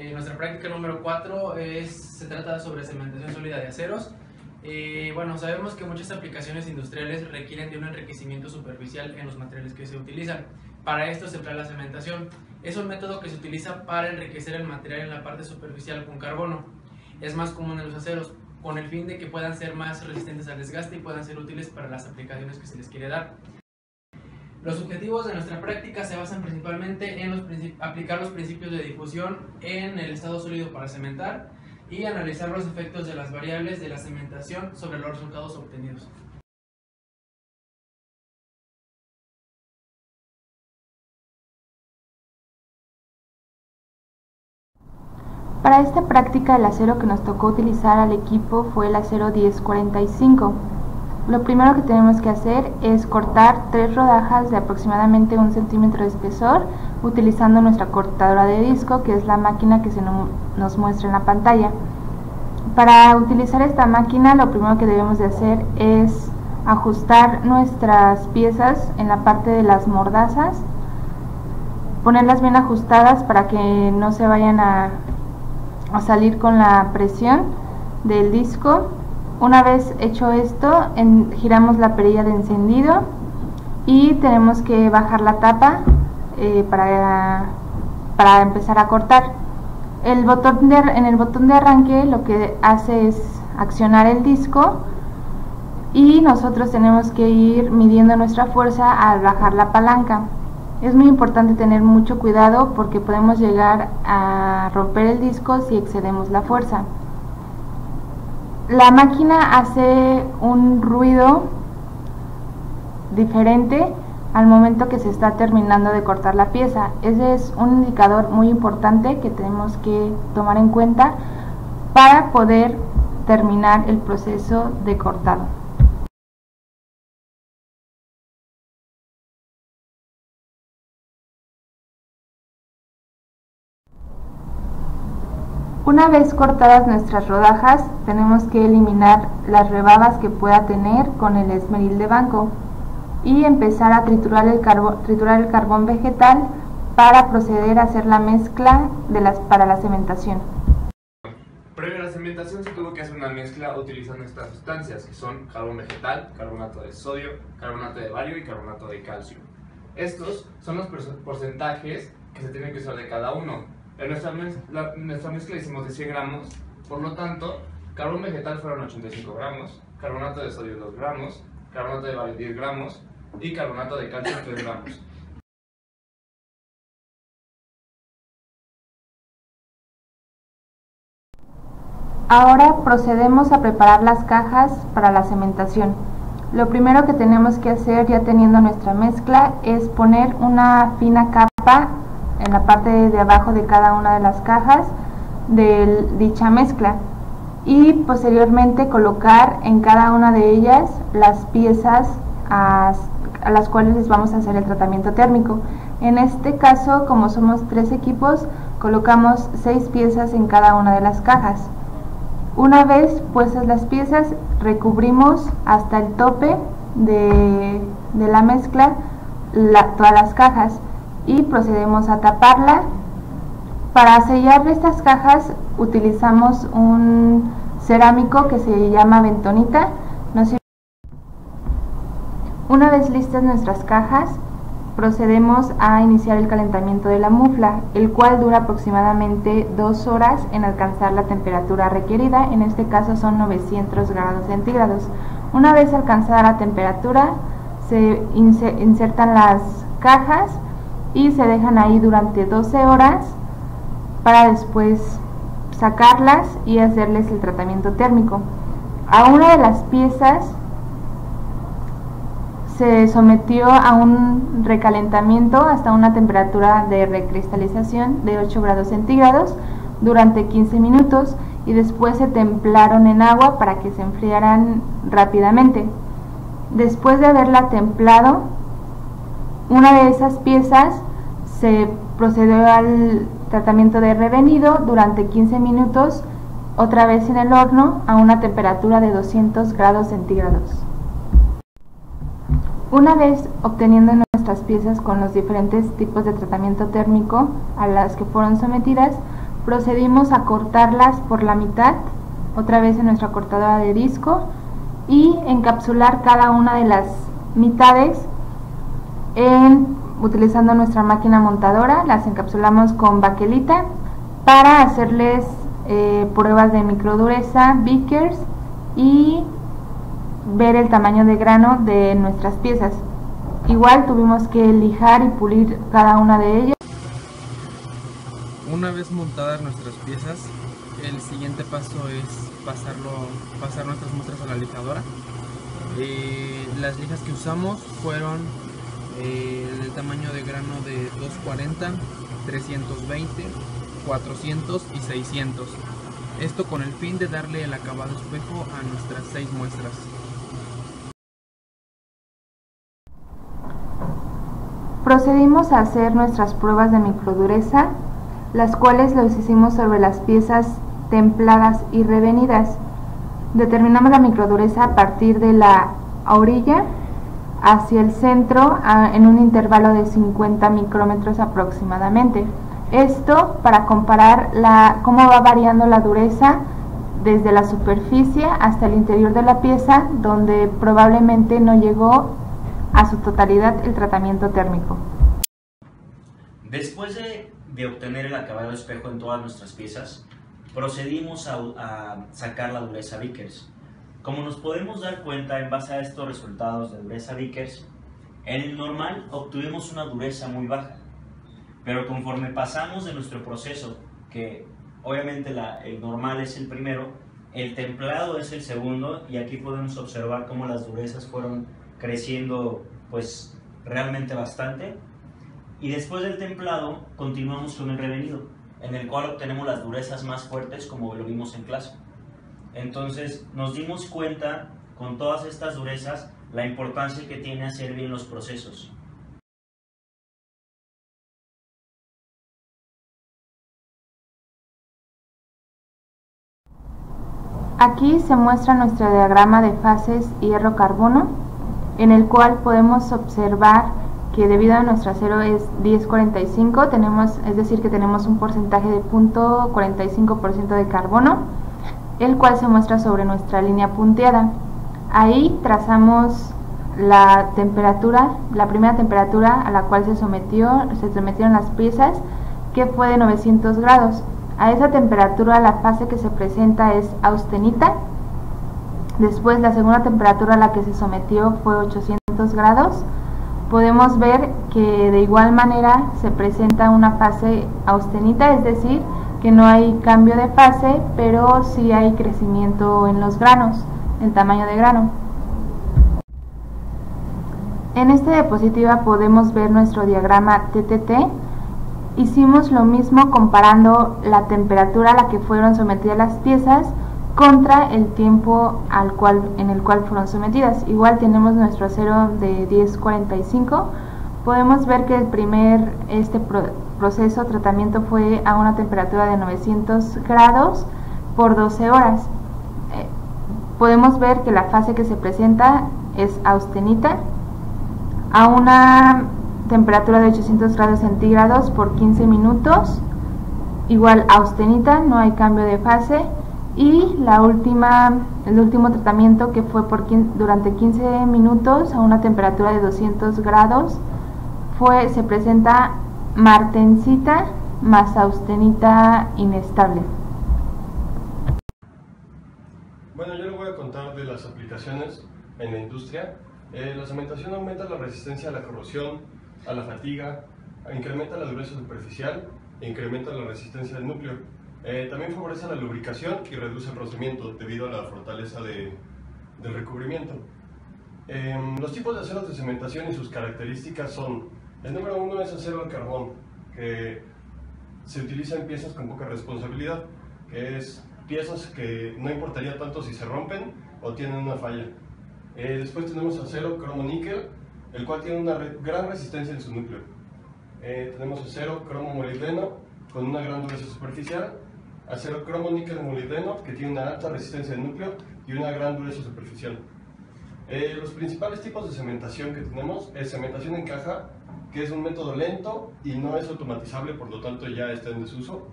Nuestra práctica número 4 se trata sobre cementación sólida de aceros. Bueno, sabemos que muchas aplicaciones industriales requieren de un enriquecimiento superficial en los materiales que se utilizan. Para esto se emplea la cementación. Es un método que se utiliza para enriquecer el material en la parte superficial con carbono. Es más común en los aceros, con el fin de que puedan ser más resistentes al desgaste y puedan ser útiles para las aplicaciones que se les quiere dar. Los objetivos de nuestra práctica se basan principalmente en aplicar los principios de difusión en el estado sólido para cementar y analizar los efectos de las variables de la cementación sobre los resultados obtenidos. Para esta práctica el acero que nos tocó utilizar al equipo fue el acero 1045. Lo primero que tenemos que hacer es cortar 3 rodajas de aproximadamente 1 centímetro de espesor utilizando nuestra cortadora de disco, que es la máquina que se nos muestra en la pantalla. Para utilizar esta máquina lo primero que debemos de hacer es ajustar nuestras piezas en la parte de las mordazas, ponerlas bien ajustadas para que no se vayan a salir con la presión del disco. Una vez hecho esto, giramos la perilla de encendido y tenemos que bajar la tapa para empezar a cortar. En el botón de arranque lo que hace es accionar el disco y nosotros tenemos que ir midiendo nuestra fuerza al bajar la palanca. Es muy importante tener mucho cuidado porque podemos llegar a romper el disco si excedemos la fuerza. La máquina hace un ruido diferente al momento que se está terminando de cortar la pieza. Ese es un indicador muy importante que tenemos que tomar en cuenta para poder terminar el proceso de cortado. Una vez cortadas nuestras rodajas, tenemos que eliminar las rebabas que pueda tener con el esmeril de banco y empezar a triturar el carbón vegetal para proceder a hacer la mezcla para la cementación. Previo a la cementación se tuvo que hacer una mezcla utilizando estas sustancias que son carbón vegetal, carbonato de sodio, carbonato de bario y carbonato de calcio. Estos son los porcentajes que se tienen que usar de cada uno. En nuestra mezcla hicimos de 100 gramos, por lo tanto, carbón vegetal fueron 85 gramos, carbonato de sodio 2 gramos, carbonato de bario 10 gramos y carbonato de calcio 3 gramos. Ahora procedemos a preparar las cajas para la cementación. Lo primero que tenemos que hacer, ya teniendo nuestra mezcla, es poner una fina capa en la parte de abajo de cada una de las cajas de dicha mezcla y posteriormente colocar en cada una de ellas las piezas a las cuales les vamos a hacer el tratamiento térmico. En este caso, como somos 3 equipos, colocamos 6 piezas en cada una de las cajas. Una vez puestas las piezas, recubrimos hasta el tope de la mezcla todas las cajas y procedemos a taparla. Para sellar estas cajas utilizamos un cerámico que se llama bentonita. Una vez listas nuestras cajas, procedemos a iniciar el calentamiento de la mufla, el cual dura aproximadamente 2 horas en alcanzar la temperatura requerida. En este caso son 900 grados centígrados. Una vez alcanzada la temperatura, se insertan las cajas y se dejan ahí durante 12 horas para después sacarlas y hacerles el tratamiento térmico. A una de las piezas se sometió a un recalentamiento hasta una temperatura de recristalización de 8 grados centígrados durante 15 minutos y después se templaron en agua para que se enfriaran rápidamente. Después de haberla templado, una de esas piezas se procedió al tratamiento de revenido durante 15 minutos, otra vez en el horno a una temperatura de 200 grados centígrados. Una vez obteniendo nuestras piezas con los diferentes tipos de tratamiento térmico a las que fueron sometidas, procedimos a cortarlas por la mitad, otra vez en nuestra cortadora de disco, y encapsular cada una de las mitades utilizando nuestra máquina montadora. Las encapsulamos con baquelita para hacerles pruebas de microdureza, Vickers, y ver el tamaño de grano de nuestras piezas. Igual tuvimos que lijar y pulir cada una de ellas. Una vez montadas nuestras piezas, el siguiente paso es pasar nuestras muestras a la lijadora. Las lijas que usamos fueron del tamaño de grano de 240, 320, 400 y 600. Esto con el fin de darle el acabado espejo a nuestras 6 muestras. Procedimos a hacer nuestras pruebas de microdureza, las cuales las hicimos sobre las piezas templadas y revenidas. Determinamos la microdureza a partir de la orilla hacia el centro en un intervalo de 50 micrómetros aproximadamente. Esto para comparar cómo va variando la dureza desde la superficie hasta el interior de la pieza, donde probablemente no llegó a su totalidad el tratamiento térmico. Después de obtener el acabado espejo en todas nuestras piezas, procedimos a sacar la dureza Vickers. Como nos podemos dar cuenta en base a estos resultados de dureza Vickers, en el normal obtuvimos una dureza muy baja, pero conforme pasamos de nuestro proceso, que obviamente el normal es el primero, el templado es el segundo, y aquí podemos observar cómo las durezas fueron creciendo pues realmente bastante. Y después del templado continuamos con el revenido, en el cual obtenemos las durezas más fuertes, como lo vimos en clase. Entonces nos dimos cuenta con todas estas durezas la importancia que tiene hacer bien los procesos. Aquí se muestra nuestro diagrama de fases hierro-carbono, en el cual podemos observar que debido a nuestro acero es 1045, es decir que tenemos un porcentaje de 0.45% de carbono, el cual se muestra sobre nuestra línea punteada. Ahí trazamos la primera temperatura a la cual se sometieron las piezas, que fue de 900 grados. A esa temperatura la fase que se presenta es austenita. Después la segunda temperatura a la que se sometió fue 800 grados. Podemos ver que de igual manera se presenta una fase austenita, es decir, que no hay cambio de fase, pero sí hay crecimiento en los granos, el tamaño de grano. En esta diapositiva podemos ver nuestro diagrama TTT. Hicimos lo mismo comparando la temperatura a la que fueron sometidas las piezas contra el tiempo en el cual fueron sometidas. Igual tenemos nuestro acero de 1045. Podemos ver que el tratamiento fue a una temperatura de 900 grados por 12 horas. Podemos ver que la fase que se presenta es austenita a una temperatura de 800 grados centígrados por 15 minutos, igual austenita, no hay cambio de fase. Y el último tratamiento, que fue durante 15 minutos a una temperatura de 200 grados, se presenta martensita más austenita inestable. Bueno, yo les voy a contar de las aplicaciones en la industria. La cementación aumenta la resistencia a la corrosión, a la fatiga, incrementa la dureza superficial e incrementa la resistencia del núcleo. También favorece la lubricación y reduce el rozamiento debido a la fortaleza del recubrimiento. Los tipos de aceros de cementación y sus características son: el número 1 es acero al carbón, que se utiliza en piezas con poca responsabilidad, que es piezas que no importaría tanto si se rompen o tienen una falla. Después tenemos acero cromo-níquel, el cual tiene una gran resistencia en su núcleo. Tenemos acero cromo-molibdeno con una gran dureza superficial, acero cromo-níquel-molibdeno, que tiene una alta resistencia del núcleo y una gran dureza superficial. Los principales tipos de cementación que tenemos es cementación en caja, que es un método lento y no es automatizable, por lo tanto ya está en desuso.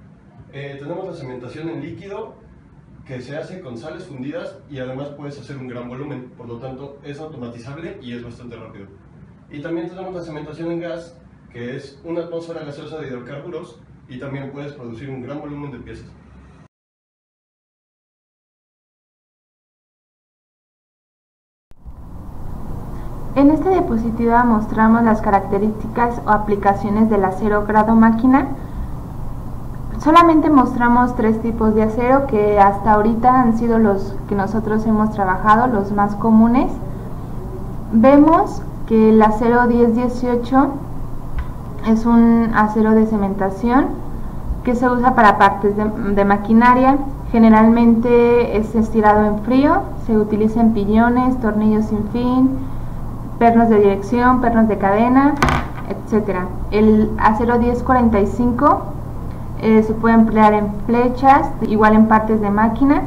Tenemos la cementación en líquido, que se hace con sales fundidas y además puedes hacer un gran volumen, por lo tanto es automatizable y es bastante rápido. Y también tenemos la cementación en gas, que es una atmósfera gaseosa de hidrocarburos y también puedes producir un gran volumen de piezas. En esta diapositiva mostramos las características o aplicaciones del acero grado máquina. Solamente mostramos 3 tipos de acero que hasta ahorita han sido los que nosotros hemos trabajado, los más comunes. Vemos que el acero 1018 es un acero de cementación que se usa para partes de maquinaria. Generalmente es estirado en frío, se utiliza en piñones, tornillos sin fin, pernos de dirección, pernos de cadena, etc. El acero 1045 se puede emplear en flechas, igual en partes de máquina,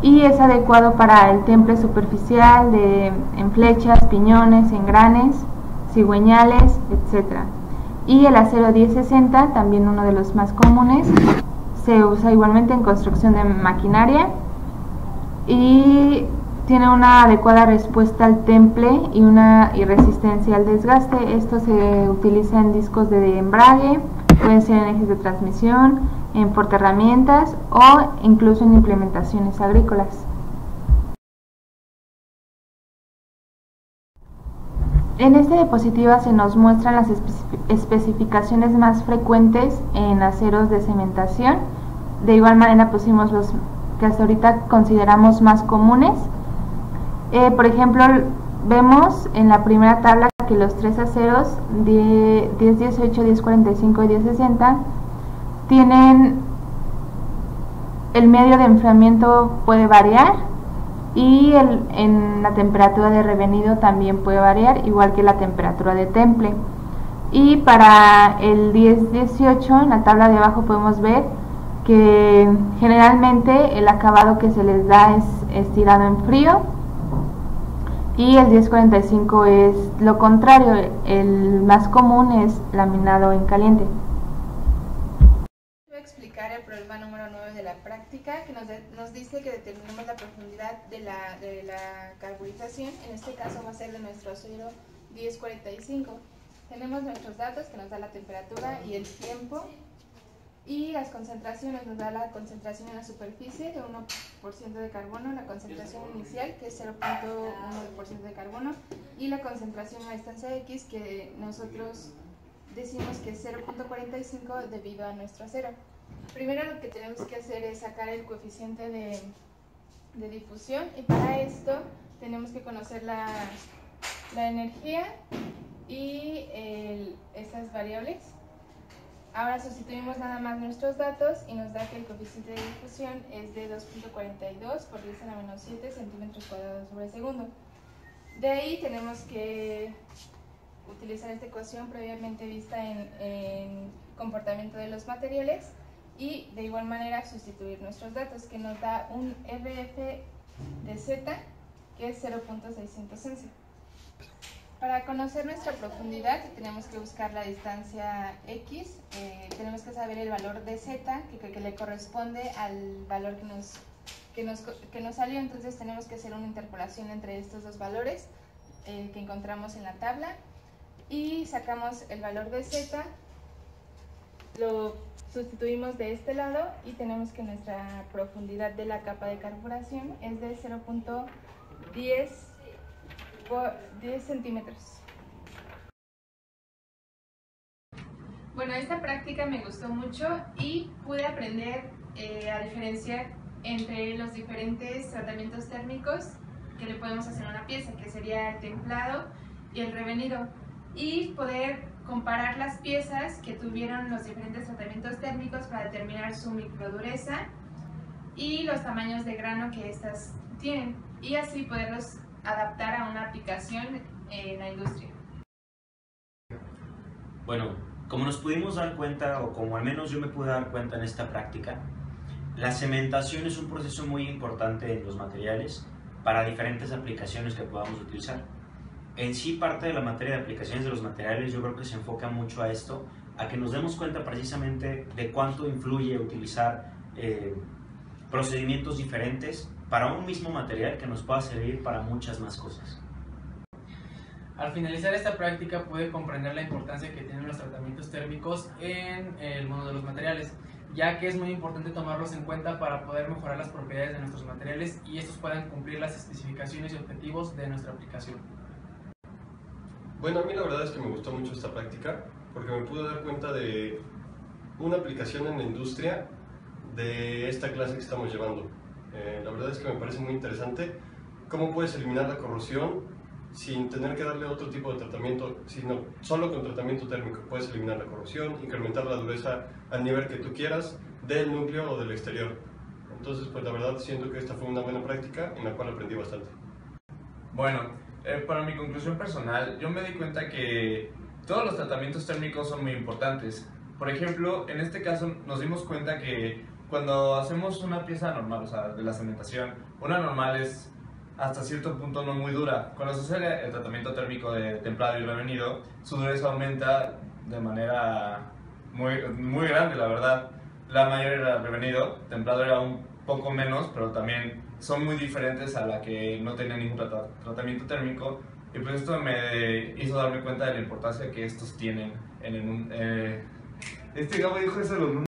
y es adecuado para el temple superficial en flechas, piñones, engranes, cigüeñales, etc. Y el acero 1060, también uno de los más comunes, se usa igualmente en construcción de maquinaria y tiene una adecuada respuesta al temple y resistencia al desgaste. Esto se utiliza en discos de embrague, pueden ser en ejes de transmisión, en portaherramientas o incluso en implementaciones agrícolas. En esta diapositiva se nos muestran las especificaciones más frecuentes en aceros de cementación. De igual manera pusimos los que hasta ahorita consideramos más comunes. Por ejemplo, vemos en la primera tabla que los 3 aceros 1018, 1045 y 1060 tienen el medio de enfriamiento puede variar y en la temperatura de revenido también puede variar, igual que la temperatura de temple. Y para el 1018 en la tabla de abajo podemos ver que generalmente el acabado que se les da es estirado en frío, y el 1045 es lo contrario, el más común es laminado en caliente. Voy a explicar el problema número 9 de la práctica, que nos dice que determinemos la profundidad de la carburización. En este caso va a ser de nuestro acero 1045. Tenemos nuestros datos que nos da la temperatura y el tiempo, y las concentraciones nos da la concentración en la superficie de 1% de carbono, la concentración inicial que es 0.1% de carbono, y la concentración a distancia X que nosotros decimos que es 0.45 debido a nuestro acero. Primero lo que tenemos que hacer es sacar el coeficiente de difusión, y para esto tenemos que conocer la energía y estas variables. Ahora sustituimos nada más nuestros datos y nos da que el coeficiente de difusión es de 2.42 por 10 a la menos 7 centímetros cuadrados sobre segundo. De ahí tenemos que utilizar esta ecuación previamente vista en comportamiento de los materiales, y de igual manera sustituir nuestros datos, que nos da un RF de Z que es 0.611. Para conocer nuestra profundidad tenemos que buscar la distancia X, tenemos que saber el valor de Z que le corresponde al valor que nos salió. Entonces tenemos que hacer una interpolación entre estos dos valores que encontramos en la tabla, y sacamos el valor de Z, lo sustituimos de este lado y tenemos que nuestra profundidad de la capa de carburación es de 0.10 por 10 centímetros. Bueno, esta práctica me gustó mucho y pude aprender a diferenciar entre los diferentes tratamientos térmicos que le podemos hacer a una pieza, que sería el templado y el revenido, y poder comparar las piezas que tuvieron los diferentes tratamientos térmicos para determinar su microdureza y los tamaños de grano que estas tienen, y así poderlos adaptar a una aplicación en la industria. Bueno, como nos pudimos dar cuenta, o como al menos yo me pude dar cuenta en esta práctica, la cementación es un proceso muy importante en los materiales para diferentes aplicaciones que podamos utilizar. en sí parte de la materia de aplicaciones de los materiales yo creo que se enfoca mucho a esto, a que nos demos cuenta precisamente de cuánto influye utilizar procedimientos diferentes para un mismo material que nos pueda servir para muchas más cosas. Al finalizar esta práctica pude comprender la importancia que tienen los tratamientos térmicos en el mundo de los materiales, ya que es muy importante tomarlos en cuenta para poder mejorar las propiedades de nuestros materiales y estos puedan cumplir las especificaciones y objetivos de nuestra aplicación. Bueno, a mí la verdad es que me gustó mucho esta práctica porque me pude dar cuenta de una aplicación en la industria de esta clase que estamos llevando. La verdad es que me parece muy interesante cómo puedes eliminar la corrosión sin tener que darle otro tipo de tratamiento, sino solo con tratamiento térmico. Puedes eliminar la corrosión, incrementar la dureza al nivel que tú quieras del núcleo o del exterior. Entonces, pues la verdad siento que esta fue una buena práctica en la cual aprendí bastante. Bueno, para mi conclusión personal, yo me di cuenta que todos los tratamientos térmicos son muy importantes. Por ejemplo, en este caso nos dimos cuenta que cuando hacemos una pieza normal, o sea, de la cementación, una normal es hasta cierto punto no muy dura. Cuando se hace el tratamiento térmico de templado y revenido, su dureza aumenta de manera muy grande, la verdad. La mayor era revenido, templado era un poco menos, pero también son muy diferentes a la que no tenía ningún tratamiento térmico. Y pues esto me hizo darme cuenta de la importancia que estos tienen en el... Este Gabo dijo eso de los números.